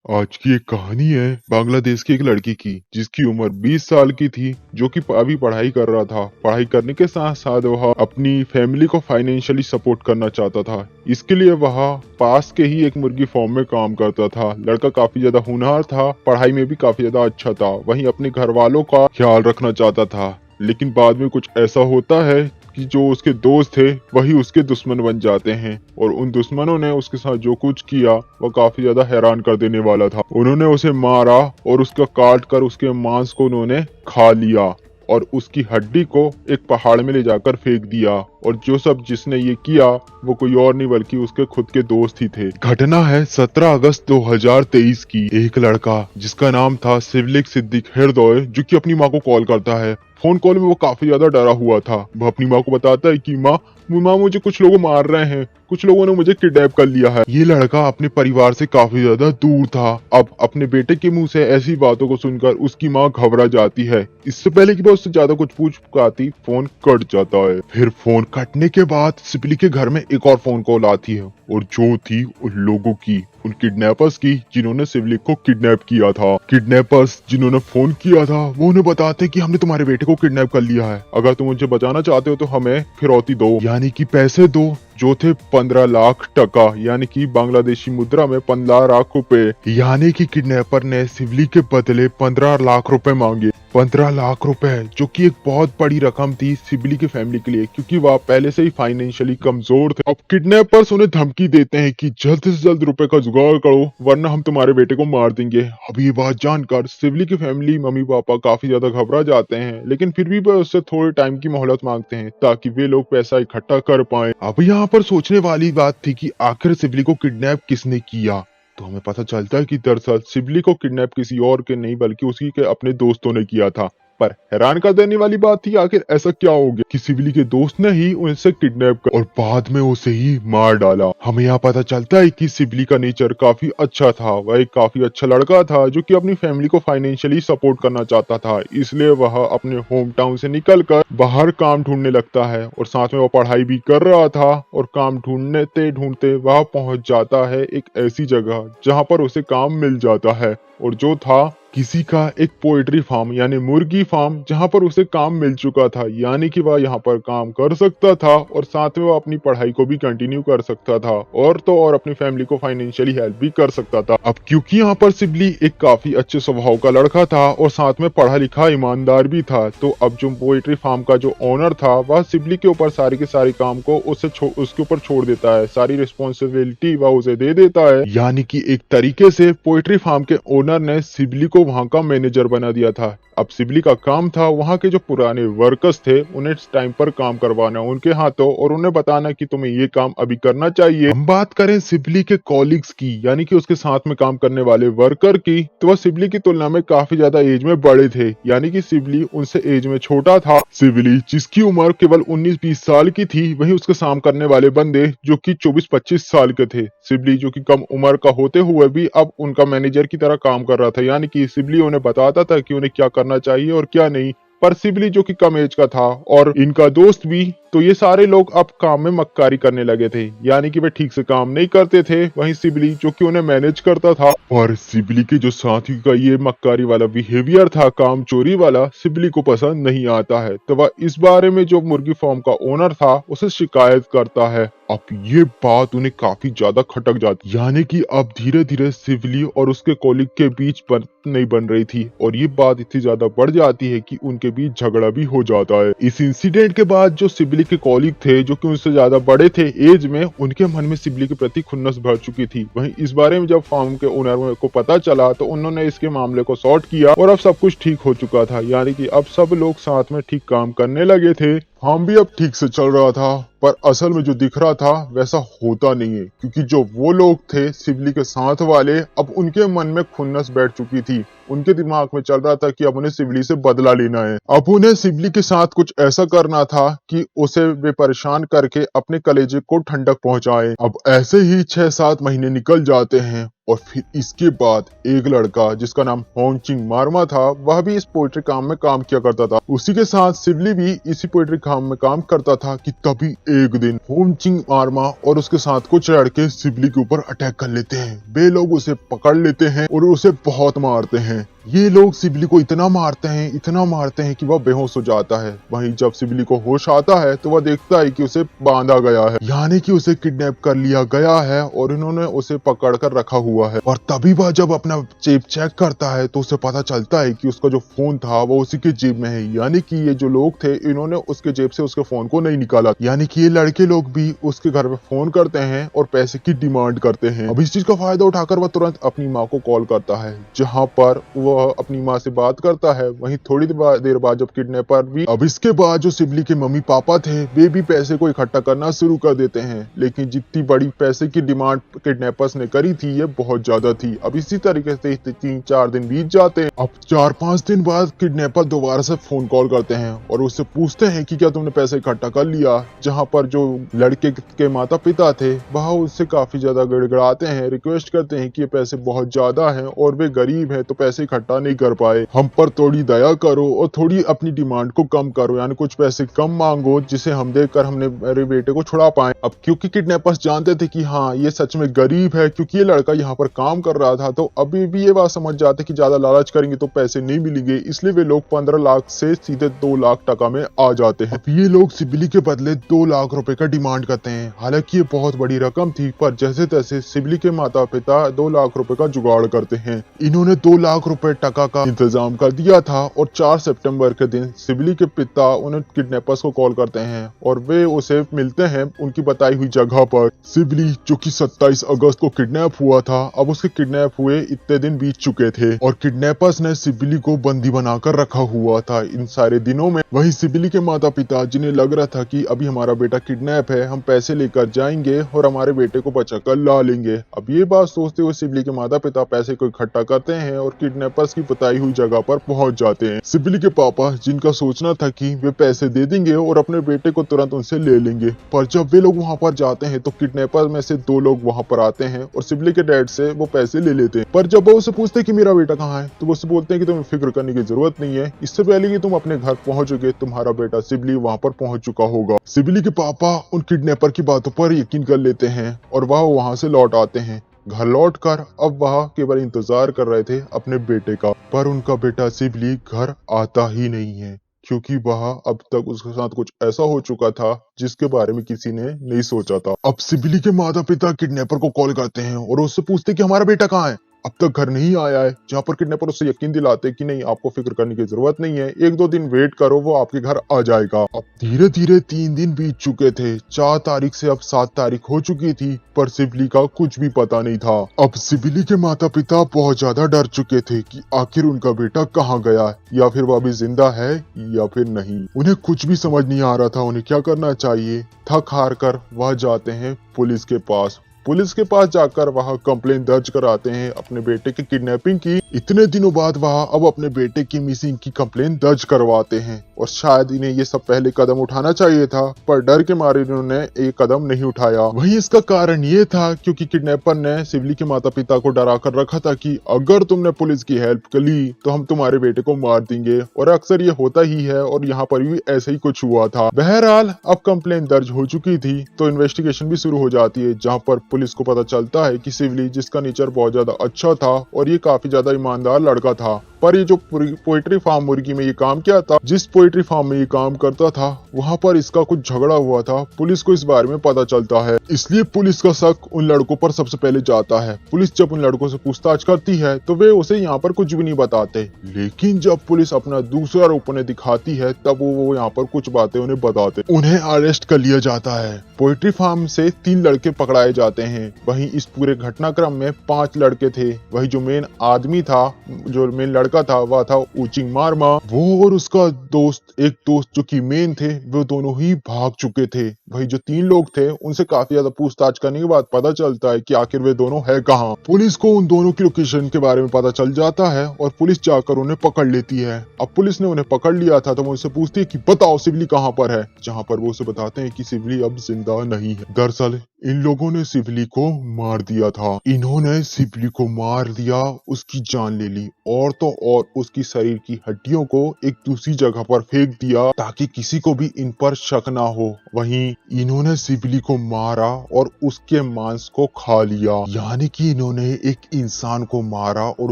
आज की एक कहानी है बांग्लादेश की एक लड़की की जिसकी उम्र 20 साल की थी, जो कि अभी पढ़ाई कर रहा था। पढ़ाई करने के साथ साथ वह अपनी फैमिली को फाइनेंशियली सपोर्ट करना चाहता था। इसके लिए वह पास के ही एक मुर्गी फार्म में काम करता था। लड़का काफी ज्यादा होनहार था, पढ़ाई में भी काफी ज्यादा अच्छा था, वहीं अपने घर वालों का ख्याल रखना चाहता था। लेकिन बाद में कुछ ऐसा होता है कि जो उसके दोस्त थे वही उसके दुश्मन बन जाते हैं, और उन दुश्मनों ने उसके साथ जो कुछ किया वह काफी ज्यादा हैरान कर देने वाला था। उन्होंने उसे मारा और उसका काट कर उसके मांस को उन्होंने खा लिया और उसकी हड्डी को एक पहाड़ में ले जाकर फेंक दिया। और जो सब जिसने ये किया वो कोई और नहीं बल्कि उसके खुद के दोस्त ही थे। घटना है 17 अगस्त 2023 की। एक लड़का जिसका नाम था सिवलिक सिद्दीक हृदय, जो कि अपनी माँ को कॉल करता है। फोन कॉल में वो काफी ज्यादा डरा हुआ था। वह अपनी माँ को बताता है कि माँ मुझे कुछ लोग मार रहे हैं, कुछ लोगों ने मुझे किडनैप कर लिया है। ये लड़का अपने परिवार से काफी ज्यादा दूर था। अब अपने बेटे के मुंह से ऐसी बातों को सुनकर उसकी माँ घबरा जाती है। इससे पहले कि वो उससे ज्यादा कुछ पूछ पाती, फोन कट जाता है। फिर फोन कटने के बाद सिपली के घर में एक और फोन कॉल आती है, और जो थी उन लोगों की, उन किडनैपर्स की जिन्होंने सिवलिक को किडनैप किया था। किडनैपर्स जिन्होंने फोन किया था वो उन्हें बताते कि हमने तुम्हारे बेटे को किडनैप कर लिया है, अगर तुम मुझे बचाना चाहते हो तो हमें फिरौती दो, यानी कि पैसे दो, जो थे 15 लाख टका, यानी कि बांग्लादेशी मुद्रा में 15 लाख रुपए। यानी कि किडनैपर ने सिवली के बदले 15 लाख रुपए मांगे। 15 लाख रुपए, जो कि एक बहुत बड़ी रकम थी सिबली की फैमिली के लिए, क्योंकि वह पहले से ही फाइनेंशियली कमजोर थे। अब किडनैपर्स उन्हें धमकी देते हैं कि जल्द से जल्द रुपए का जुगाड़ करो वरना हम तुम्हारे बेटे को मार देंगे। अब ये बात जानकर सिवली की फैमिली मम्मी पापा काफी ज्यादा घबरा जाते हैं, लेकिन फिर भी वह उससे थोड़े टाइम की मोहलत मांगते हैं ताकि वे लोग पैसा इकट्ठा कर पाए। अब यहाँ पर सोचने वाली बात थी कि आखिर सिबली को किडनैप किसने किया। तो हमें पता चलता है कि दरअसल सिबली को किडनैप किसी और के नहीं बल्कि उसी के अपने दोस्तों ने किया था। पर हैरान कर देने वाली बात थी, आखिर ऐसा क्या हो गया कि सिबली के दोस्त ने ही उनसे किडनैप कर और बाद में उसे ही मार डाला। हमें यहाँ पता चलता है कि सिबली का नेचर काफी अच्छा था। वह एक काफी अच्छा लड़का था जो कि अपनी फैमिली को फाइनेंशियली सपोर्ट करना चाहता था, इसलिए वह अपने होम टाउन से निकलकर बाहर काम ढूंढने लगता है, और साथ में वह पढ़ाई भी कर रहा था। और काम ढूंढते ढूंढते वह पहुंच जाता है एक ऐसी जगह जहां पर उसे काम मिल जाता है, और जो था किसी का एक पोएट्री फार्म यानी मुर्गी फार्म, जहां पर उसे काम मिल चुका था। यानी कि वह यहाँ पर काम कर सकता था और साथ में वह अपनी पढ़ाई को भी कंटिन्यू कर सकता था, और तो और अपनी फैमिली को फाइनेंशियली हेल्प भी कर सकता था। अब क्योंकि यहाँ पर सिबली एक काफी अच्छे स्वभाव का लड़का था और साथ में पढ़ा लिखा ईमानदार भी था, तो अब जो पोएट्री फार्म का जो ओनर था वह सिबली के ऊपर सारे के सारे काम को उसके ऊपर छोड़ देता है, सारी रिस्पॉन्सिबिलिटी वह उसे दे देता है। यानी कि एक तरीके से पोएट्री फार्म के ओनर ने सिबली को वहां का मैनेजर बना दिया था। अब सिबली का काम था वहां के जो पुराने वर्कर्स थे उन्हें टाइम पर काम करवाना उनके हाथों, और उन्हें बताना कि तुम्हें ये काम अभी करना चाहिए। हम बात करें सिबली के कॉलीग्स की, यानी कि उसके साथ में काम करने वाले वर्कर की, तो वह सिबली की तुलना में काफी ज्यादा एज में बड़े थे, यानी कि सिबली उनसे एज में छोटा था। सिबली जिसकी उम्र केवल 19-20 साल की थी, वहीं उसके साम करने वाले बंदे जो कि 24-25 साल के थे। सिबली जो कि कम उम्र का होते हुए भी अब उनका मैनेजर की तरह काम कर रहा था, यानी कि सिबली उन्हें बताता था कि उन्हें क्या करना चाहिए और क्या नहीं। पर सिबली जो कि कम एज का था और इनका दोस्त भी, तो ये सारे लोग अब काम में मक्कारी करने लगे थे, यानी कि वे ठीक से काम नहीं करते थे। वहीं सिबली जो कि उन्हें मैनेज करता था, और सिबली के जो साथी का ये मक्कारी वाला बिहेवियर था, काम चोरी वाला, सिबली को पसंद नहीं आता है। तो वह इस बारे में जो मुर्गी फार्म का ओनर था उसे शिकायत करता है। अब ये बात उन्हें काफी ज्यादा खटक जाती, यानी कि अब धीरे धीरे सिबली और उसके कॉलिग के बीच नहीं बन रही थी, और ये बात इतनी ज्यादा बढ़ जाती है कि उनके बीच झगड़ा भी हो जाता है। इस इंसिडेंट के बाद जो सिबली के कॉलिग थे जो कि उनसे ज्यादा बड़े थे एज में, उनके मन में सिबली के प्रति खुन्नस भर चुकी थी। वहीं इस बारे में जब फार्म के ओनर को पता चला तो उन्होंने इसके मामले को सॉर्ट किया, और अब सब कुछ ठीक हो चुका था, यानी कि अब सब लोग साथ में ठीक काम करने लगे थे। फार्म भी अब ठीक से चल रहा था, पर असल में जो दिख रहा था वैसा होता नहीं है, क्योंकि जो वो लोग थे सिबली के साथ वाले, अब उनके मन में खुन्नस बैठ चुकी थी। उनके दिमाग में चल रहा था कि अब उन्हें सिबली से बदला लेना है। अब उन्हें सिबली के साथ कुछ ऐसा करना था कि उसे वे परेशान करके अपने कलेजे को ठंडक पहुंचाए। अब ऐसे ही 6-7 महीने निकल जाते हैं, और फिर इसके बाद एक लड़का जिसका नाम होंचिंग मारमा था, वह भी इस पोएट्री काम में काम किया करता था। उसी के साथ सिबली भी इसी पोएट्री काम में काम करता था कि तभी एक दिन होंचिंग मारमा और उसके साथ कुछ लड़के सिबली के ऊपर अटैक कर लेते हैं। वे लोग उसे पकड़ लेते हैं और उसे बहुत मारते हैं। ये लोग सिबली को इतना मारते हैं कि वह बेहोश हो जाता है। वहीं जब सिबली को होश आता है तो वह देखता है कि उसे बांधा गया है, यानी कि उसे किडनैप कर लिया गया है और इन्होंने उसे पकड़ कर रखा हुआ है। और तभी वह जब अपना जेब चेक करता है तो उसे पता चलता है कि उसका जो फोन था वो उसी के जेब में है, यानी कि ये जो लोग थे इन्होंने उसके जेब से उसके फोन को नहीं निकाला। यानी कि ये लड़के लोग भी उसके घर पे फोन करते हैं और पैसे की डिमांड करते हैं। अब इस चीज का फायदा उठाकर वह तुरंत अपनी माँ को कॉल करता है, जहाँ पर वह अपनी माँ से बात करता है। वहीं थोड़ी देर बाद जब किडनैपर भी, अब इसके बाद जो सिबली के मम्मी पापा थे वे भी पैसे को इकट्ठा करना शुरू कर देते हैं, लेकिन जितनी बड़ी पैसे की डिमांड किडनैपर्स ने करी थी ये बहुत ज्यादा थी। अब इसी तरीके से 3-4 दिन बीत जाते हैं। अब 4-5 दिन बाद किडनैपर दोबारा से फोन कॉल करते हैं और उससे पूछते हैं कि क्या तुमने पैसे इकट्ठा कर लिया, जहाँ पर जो लड़के के माता पिता थे वह उससे काफी ज्यादा गड़गड़ाते हैं, रिक्वेस्ट करते हैं कि ये पैसे बहुत ज्यादा हैं और वे गरीब हैं तो पैसे इकट्ठा नहीं कर पाए, हम पर थोड़ी दया करो और थोड़ी अपनी डिमांड को कम करो, यानी कुछ पैसे कम मांगो जिसे हम देकर हमने मेरे बेटे को छुड़ा पाए। अब क्योंकि किडनैपर्स जानते थे कि हाँ ये सच में गरीब है, क्योंकि ये लड़का यहाँ पर काम कर रहा था, तो अभी भी ये बात समझ जाते कि ज्यादा लालच करेंगे तो पैसे नहीं मिलेंगे, इसलिए वे लोग 15 लाख से सीधे 2 लाख टका में आ जाते हैं। अब ये लोग सिबली के बदले 2 लाख रुपए का डिमांड करते हैं। हालांकि ये बहुत बड़ी रकम थी, पर जैसे तैसे सिबली के माता पिता 2 लाख रुपए का जुगाड़ करते हैं। इन्होंने 2 लाख रुपए टका का इंतजाम कर दिया था और 4 सितंबर के दिन सिबली के पिता उन्हें किडनैपर्स को कॉल करते हैं और वे उसे मिलते हैं उनकी बताई हुई जगह पर। सिबली जो कि 27 अगस्त को किडनैप हुआ था, अब उसके किडनैप हुए इतने दिन बीत चुके थे और किडनैपर्स ने सिबली को बंदी बनाकर रखा हुआ था इन सारे दिनों में। वही सिबली के माता पिता जिन्हें लग रहा था कि अभी हमारा बेटा किडनैप है, हम पैसे लेकर जाएंगे और हमारे बेटे को बचाकर ला लेंगे। अब ये बात सोचते हुए सिबली के माता पिता पैसे को इकट्ठा करते हैं और किडनैपर्स की बताई हुई जगह पर पहुंच जाते हैं। सिबली के पापा जिनका सोचना था कि वे पैसे दे देंगे और अपने बेटे को तुरंत उनसे ले लेंगे, पर जब वे लोग वहां पर जाते हैं तो किडनैपर में से 2 लोग वहां पर आते हैं और सिबली के डैड से वो पैसे ले लेते हैं। पर जब वो उससे पूछते हैं कि मेरा बेटा कहाँ है, तो वो उससे बोलते हैं कि तुम्हें फिक्र करने की जरूरत नहीं है, इससे पहले कि तुम अपने घर पहुंचोगे तुम्हारा बेटा सिबली वहां पर पहुंच चुका होगा। सिबली के पापा उन किडनैपर की बातों पर यकीन कर लेते हैं और वह वहां से लौट आते हैं। घर लौटकर अब वह केवल इंतजार कर रहे थे अपने बेटे का, पर उनका बेटा सिबली घर आता ही नहीं है, क्योंकि वह अब तक उसके साथ कुछ ऐसा हो चुका था जिसके बारे में किसी ने नहीं सोचा था। अब सिबली के माता पिता किडनैपर को कॉल करते हैं और उससे पूछते कि हमारा बेटा कहाँ है, अब तक घर नहीं आया है, जहाँ पर किडनैपर उससे यकीन दिलाते कि नहीं आपको फिक्र करने की जरूरत नहीं है, 1-2 दिन वेट करो वो आपके घर आ जाएगा। अब धीरे धीरे 3 दिन बीत चुके थे, 4 तारीख से अब 7 तारीख हो चुकी थी, पर सिबली का कुछ भी पता नहीं था। अब सिबली के माता पिता बहुत ज्यादा डर चुके थे कि आखिर उनका बेटा कहाँ गया, या फिर वह अभी जिंदा है या फिर नहीं। उन्हें कुछ भी समझ नहीं आ रहा था उन्हें क्या करना चाहिए। थक हार कर वह जाते हैं पुलिस के पास। पुलिस के पास जाकर वह कंप्लेन दर्ज कराते हैं अपने बेटे की किडनैपिंग की। इतने दिनों बाद वह अब अपने बेटे की मिसिंग की कंप्लेन दर्ज करवाते हैं और शायद इन्हें ये सब पहले कदम उठाना चाहिए था, पर डर के मारे इन्होंने एक कदम नहीं उठाया। वहीं इसका कारण ये था क्योंकि किडनैपर ने सिबली के माता पिता को डरा कर रखा था कि अगर तुमने पुलिस की हेल्प कर ली तो हम तुम्हारे बेटे को मार देंगे, और अक्सर ये होता ही है और यहाँ पर भी ऐसा ही कुछ हुआ था। बहरहाल अब कंप्लेन दर्ज हो चुकी थी तो इन्वेस्टिगेशन भी शुरू हो जाती है, जहाँ पर पुलिस को पता चलता है कि सिबली जिसका नेचर बहुत ज्यादा अच्छा था और ये काफी ज्यादा ईमानदार लड़का था, पर ये जो पोएट्री फार्म मुर्गी में ये काम किया था, जिस पोएट्री फार्म में ये काम करता था वहां पर इसका कुछ झगड़ा हुआ था। पुलिस को इस बारे में पता चलता है, इसलिए पुलिस का शक उन लड़कों पर सबसे पहले जाता है। पुलिस जब उन लड़कों से पूछताछ करती है तो वे उसे यहाँ पर कुछ भी नहीं बताते, लेकिन जब पुलिस अपना दूसरा रूप उन्हें दिखाती है तब वो यहाँ पर कुछ बातें उन्हें बताते। उन्हें अरेस्ट कर लिया जाता है। पोएट्री फार्म से 3 लड़के पकड़ाए जाते हैं। वहीं इस पूरे घटनाक्रम में 5 लड़के थे। वही जो मेन आदमी था, जो मेन लड़का था, वह था ऊचिंग मारमा। वो और उसका दोस्त, एक दोस्त जो कि मेन थे, वो दोनों ही भाग चुके थे, वही जो 3 लोग थे उनसे काफी ज्यादा पूछताछ करने के बाद पता चलता है कि आखिर वे दोनों है कहाँ। पुलिस को उन दोनों की लोकेशन के बारे में पता चल जाता है और पुलिस जाकर उन्हें पकड़ लेती है। अब पुलिस ने उन्हें पकड़ लिया था तो वो उनसे पूछती है कि बताओ सिवली कहाँ पर है, जहाँ पर वो उसे बताते हैं कि सिवली अब जिंदा नहीं है। दरअसल इन लोगों ने सिवली को मार दिया था। इन्होंने सिवली को मार दिया, उसकी जान ले ली और तो और उसकी शरीर की हड्डियों को एक दूसरी जगह पर फेंक दिया ताकि किसी को भी इन पर शक ना हो। वहीं इन्होंने सिवली को मारा और उसके मांस को खा लिया, यानी कि इन्होंने एक इंसान को मारा और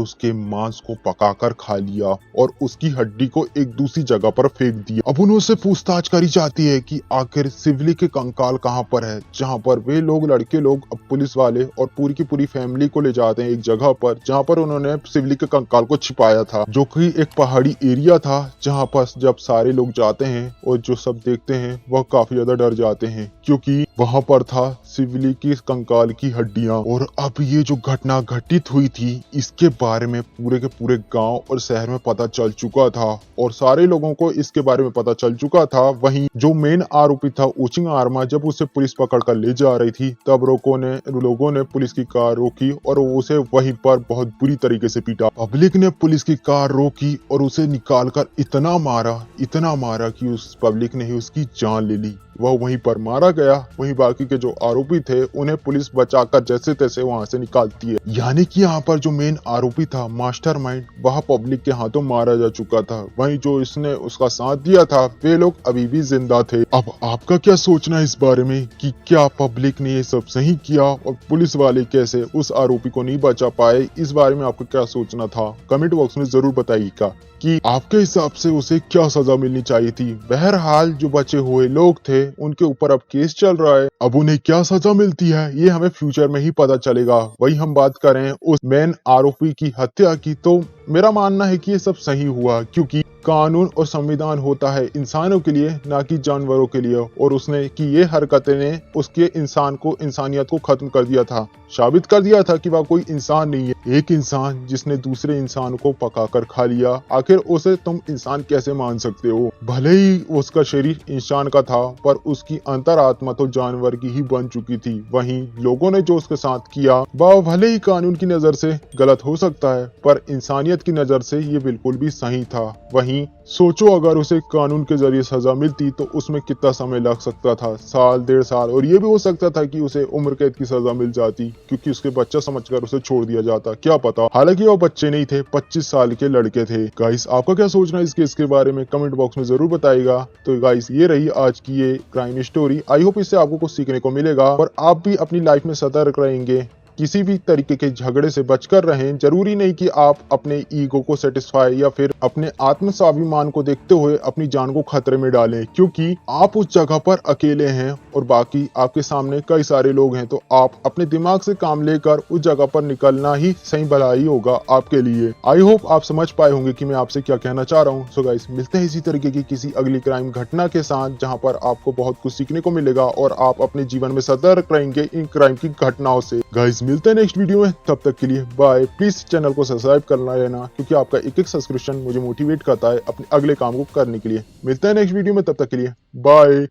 उसके मांस को पकाकर खा लिया और उसकी हड्डी को एक दूसरी जगह पर फेंक दिया। अब उनसे पूछताछ करी जाती है कि आखिर सिवली के कंकाल कहाँ पर है, जहाँ पर वे लड़के लोग अब पुलिस वाले और पूरी की पूरी फैमिली को ले जाते हैं एक जगह पर जहाँ पर उन्होंने सिवली के कंकाल को छिपाया था, जो कि एक पहाड़ी एरिया था, जहाँ पर जब सारे लोग जाते हैं और जो सब देखते हैं वह काफी ज्यादा डर जाते हैं क्योंकि वहां पर था सिवली की कंकाल की हड्डियां। और अब ये जो घटना घटित हुई थी इसके बारे में पूरे के पूरे गांव और शहर में पता चल चुका था और सारे लोगों को इसके बारे में पता चल चुका था। वहीं जो मेन आरोपी था ऊचिंग आर्मा, जब उसे पुलिस पकड़ कर ले जा रही थी तब लोगों ने पुलिस की कार रोकी और उसे वहीं पर बहुत बुरी तरीके से पीटा। पब्लिक ने पुलिस की कार रोकी और उसे निकालकर इतना मारा कि उस पब्लिक ने ही उसकी जान ले ली। वह वहीं पर मारा गया। वहीं बाकी के जो आरोपी थे उन्हें पुलिस बचाकर जैसे तैसे वहां से निकालती है, यानी कि यहाँ पर जो मेन आरोपी था मास्टरमाइंड, वह पब्लिक के हाथों मारा जा चुका था। वहीं जो इसने उसका साथ दिया था वे लोग अभी भी जिंदा थे। अब आपका क्या सोचना है इस बारे में कि क्या पब्लिक ने ये सब सही किया और पुलिस वाले कैसे उस आरोपी को नहीं बचा पाए? इस बारे में आपको क्या सोचना था कमेंट बॉक्स में जरूर बताइएगा कि आपके हिसाब से उसे क्या सजा मिलनी चाहिए थी। बहरहाल जो बचे हुए लोग थे उनके ऊपर अब केस चल रहा है, अब उन्हें क्या सजा मिलती है ये हमें फ्यूचर में ही पता चलेगा। वही हम बात करें उस मेन आरोपी की हत्या की, तो मेरा मानना है कि ये सब सही हुआ क्योंकि कानून और संविधान होता है इंसानों के लिए, ना कि जानवरों के लिए। और उसने की ये हरकतें ने उसके इंसानियत को खत्म कर दिया था, साबित कर दिया था कि वह कोई इंसान नहीं है। एक इंसान जिसने दूसरे इंसान को पकाकर खा लिया, आखिर उसे तुम इंसान कैसे मान सकते हो? भले ही उसका शरीर इंसान का था पर उसकी अंतरात्मा तो जानवर की ही बन चुकी थी। वहीं लोगों ने जो उसके साथ किया वह भले ही कानून की नजर से गलत हो सकता है पर इंसानियत की नजर से ये बिल्कुल भी सही था। वहीं सोचो अगर उसे कानून के जरिए सजा मिलती तो उसमें कितना समय लग सकता था, साल 1.5 साल, और ये भी हो सकता था कि उसे उम्र कैद की सजा मिल जाती क्योंकि उसके बच्चा समझकर उसे छोड़ दिया जाता, क्या पता। हालांकि वो बच्चे नहीं थे, 25 साल के लड़के थे। गाइस आपका क्या सोचना है इस केस के बारे में कमेंट बॉक्स में जरूर बताइएगा। तो गाइस ये रही आज की ये क्राइम स्टोरी। आई होप इससे आपको कुछ सीखने को मिलेगा और आप भी अपनी लाइफ में सतर्क रहेंगे, किसी भी तरीके के झगड़े से बचकर रहें। जरूरी नहीं कि आप अपने ईगो को सेटिस्फाई या फिर अपने आत्म स्वाभिमान को देखते हुए अपनी जान को खतरे में डालें, क्योंकि आप उस जगह पर अकेले हैं और बाकी आपके सामने कई सारे लोग हैं। तो आप अपने दिमाग से काम लेकर उस जगह पर निकलना ही सही भलाई होगा आपके लिए। आई होप आप समझ पाए होंगे कि मैं आपसे क्या कहना चाह रहा हूँ। सो गाइस मिलते हैं इसी तरीके की किसी अगली क्राइम घटना के साथ, जहाँ पर आपको बहुत कुछ सीखने को मिलेगा और आप अपने जीवन में सतर्क रहेंगे इन क्राइम की घटनाओं से। गाइस मिलते हैं नेक्स्ट वीडियो में, तब तक के लिए बाय। प्लीज चैनल को सब्सक्राइब करना रहना क्योंकि आपका एक सब्सक्रिप्शन मुझे मोटिवेट करता है अपने अगले काम को करने के लिए। मिलते हैं नेक्स्ट वीडियो में, तब तक के लिए बाय।